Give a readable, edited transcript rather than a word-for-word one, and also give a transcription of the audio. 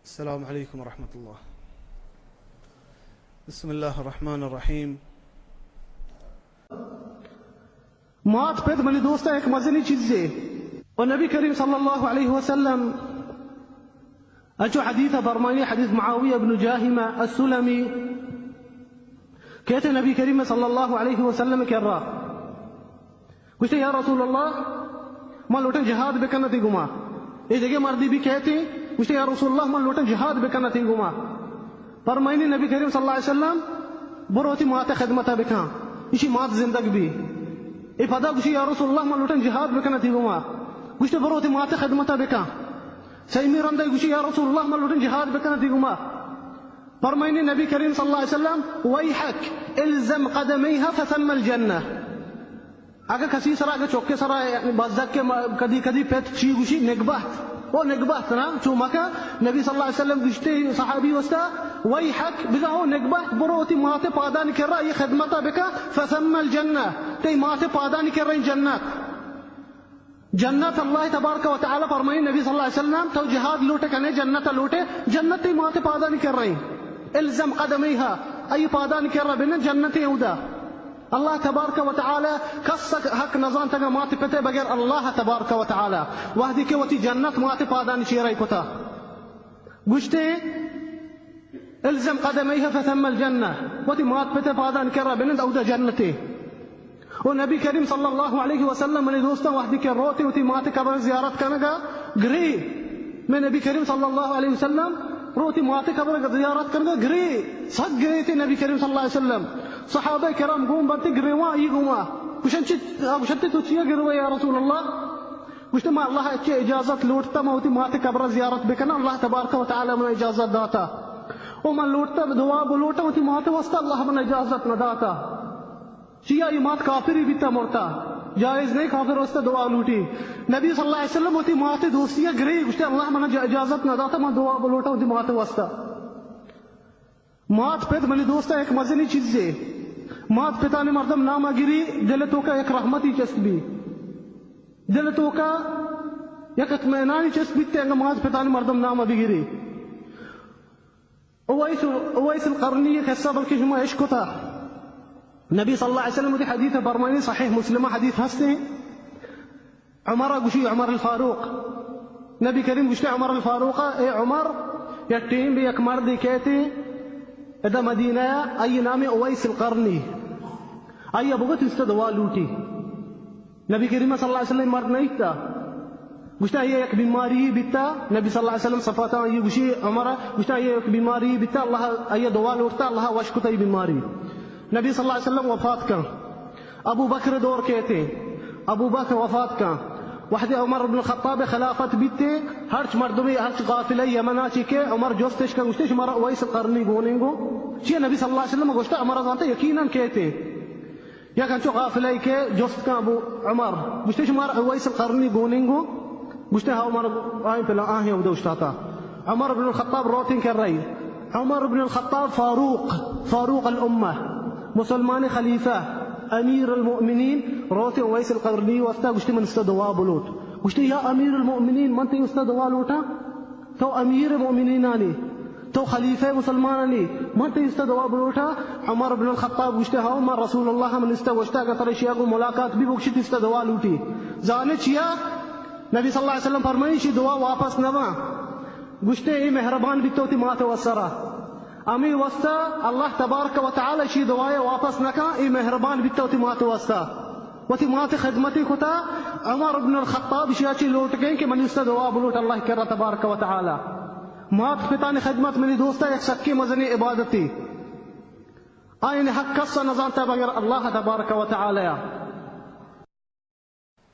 السلام عليكم ورحمة الله. بسم الله الرحمن الرحيم. मात पेद मेरे दोस्त एक मज़नी चीज़ है और नबी करीम सल्लल्लाहु अलैहि वसल्लम अजो हदीथ फरमाइए हदीथ मुआविया इब्न जाहिमा अस्सुलमी कहते नबी करीम सल्लल्लाहु अलैहि वसल्लम कह रहा कुछ या रसूल अल्लाह मैं लोटन जिहाद बेकना थी गुमा ये जगह मर्दी भी कहते कुछ या रसूल अल्लाह मैं लोटन जिहाद बेकना थी गुमा फरमाइए नबी करीम सल्लल्लाहु अलैहि वसल्लम बुरोती मात खिदमत बेका इसी मात जिंदगी भी इफादा कुछ या रसूल अल्लाह मैं लोटन जिहाद बेकना थी गुमा कुछ तो बुरोती मात खिदमत बेका सही मेरा कुछ या रसूल अल्लाह मैं लोटन जिहाद बेकना थी गुमा फरमाइए नबी करीम सल्लल्लाहु अलैहि वसल्लम वैहक इल्ज़म क़दमैहा फथम्मल जन्नह अगर कसी सरा अगर चौके सरा बाज़क के कदी कदी पेट ची गुशी नेगबात ना चुमाका नबी सल्लल्लाहु अलैहि वसल्लम गुश्ते सहाबी वस्ता वैहक बिजाओ नेगबात बुरोती माते पादान कर रहा ये खिदमत बेका फथम्मल जन्नह ते माते पादान कर रही जन्नत अल्लाह तबारक व तआला फरमाई नबी सल्लल्लाहु अलैहि वसल्लम तो जिहाद लूटे कने जन्नत लूटे जन्नत ते माते पादान कर रही इल्ज़म क़दमैहा अय पादान कर रहा बिना जन्नत यहूदा अल्लाह तबारक व तआला कसक हक नजान तक माते पते बगैर अल्लाह तबारक व तआला वहदी के वती जन्नत माते पादान शेराई कोता गुश्ते इल्ज़म क़दमैहा फथम्मल जन्नह वती मात पते पादान कर रहा बिना औदा जन्नते और नबी करीम सल्लल्लाहु अलैहि वसल्लम मेरे दोस्तों वहदी के रोते होती माते कब्र ज़ियारत करने का ग्रे मैं नबी करीम सल्लल्लाहु अलैहि वसल्लम रोती माते कब्र ज़ियारत करने का ग्रे सग ग्रे थे नबी करीम सल्लल्लाहु अलैहि वसल्लम सहाबा किराम गुम बनते ग्रेवा ये गुमा कुछ तो चिया गिरवा या रसूल अल्लाह कुछ तो अल्लाह अच्छे इजाजत लूटता मैं होती माते कब्र ज़ियारत बेकना अल्लाह तबारक व तआला मुझे इजाजत दाता और मैं लूटता दुआ बोलता होती माते वास्ता अल्लाह मुझे इजाजत न दाता चिया ये मात काफिरी बीता मोरता जायज नहीं काफिर वास्ते दुआ लूटी नबी सल्लल्लाहु अलैहि वसल्लम होती माते दोस्तियां गिरी कुछ अल्लाह मुझे इजाजत न दाता मैं दुआ बोलता होती माते वास्ता मात पेद मेरे दोस्त एक मज़नी चीज़ है मात पिता ने मर्दम नामा गिरी दिल तो का एक रहमती चस्बी दिल तो का एक इत्मीनानी चस्बी तेंगा मात पिता ने मर्दम नामा भी गिरी उवैस क़रनी एक हिस्सा बल्कि जुमा इश्क था नबी सल्लल्लाहु अलैहि वसल्लम की हदीस फरमानी सहीह मुस्लिम हदीस हंसते उमर गुशी उमर फारूक नबी करीम गुशी उमर फारूक ए उमर या टीम भी एक मर्द कहते इधर मदीना आई नाम उवैस क़रनी आई अबुगत इससे दवा लूटी नबी करीम सल्लल्लाहु अलैहि वसल्लम मर्द नहीं था गुस्ता ये एक बीमारी बिता नबी सल्लल्लाहु अलैहि वसल्लम सफाता ये गुशी उमर गुस्ता ये एक बीमारी बिता अल्लाह ये दवा लूटता अल्लाह वशकुता ये बीमारी नबी सल्लल्लाहु अलैहि वसल्लम वफात का अबू बकर दौर कहते अबू बकर वफात का वहदे उमर इब्न खत्ताब खिलाफत बीते हर्च मर्दमी हर्च काफिले यमना चिके उमर जोस्तेश का गुस्तेश मरा उवैस क़रनी गोनेंगो ची नबी सल्लल्लाहु अलैहि वसल्लम गुस्ता उमर जानते यकीनन कहते या कंचो काफिले के जोस्त का अबू उमर गुस्तेश मरा उवैस क़रनी गोनेंगो गुस्ते हा उमर आए पहला आहे उदोस्ताता उमर इब्न खत्ताब रोटिंग कर रही उमर इब्न खत्ताब फारूक अल उम्मा मुसलमान खलीफा अमीर المؤمنين रोते उवैस क़रनी वस्ता गुश्ती मन उस्ता दुआ बोलोट गुश्ती या अमीर المؤمنين मन ते उस्ता दुआ लोटा तो अमीर المؤمنين आनी तो खलीफा मुसलमान आनी मन ते उस्ता दुआ बोलोटा उमर इब्न खत्ताब गुश्ती हाउ मा रसूलुल्लाह मन उस्ता गुश्ता का तरशिया को मुलाकात भी गुश्ती उस्ता दुआ लूटी जाने चिया नबी सल्लल्लाहु अलैहि वसल्लम फरमाई शी दुआ वापस नवा गुश्ते ई मेहरबान भी तोती माते वसरा अमी वस्ता अल्लाह तबारक व तआला शी दुआए वापस नका ई मेहरबान बित्तोती माते वस्ता वती माते खिदमती खुता उमर इब्न खत्ताब शियाची लौट गए कि मन उस्ता दुआ बुलूट अल्लाह कर तबारक व तआला मात पिता ने खिदमत मेरी दोस्ता एक सक्की मजनी इबादती आइन हक कस्सा नजानता बगैर अल्लाह तबारक व तआला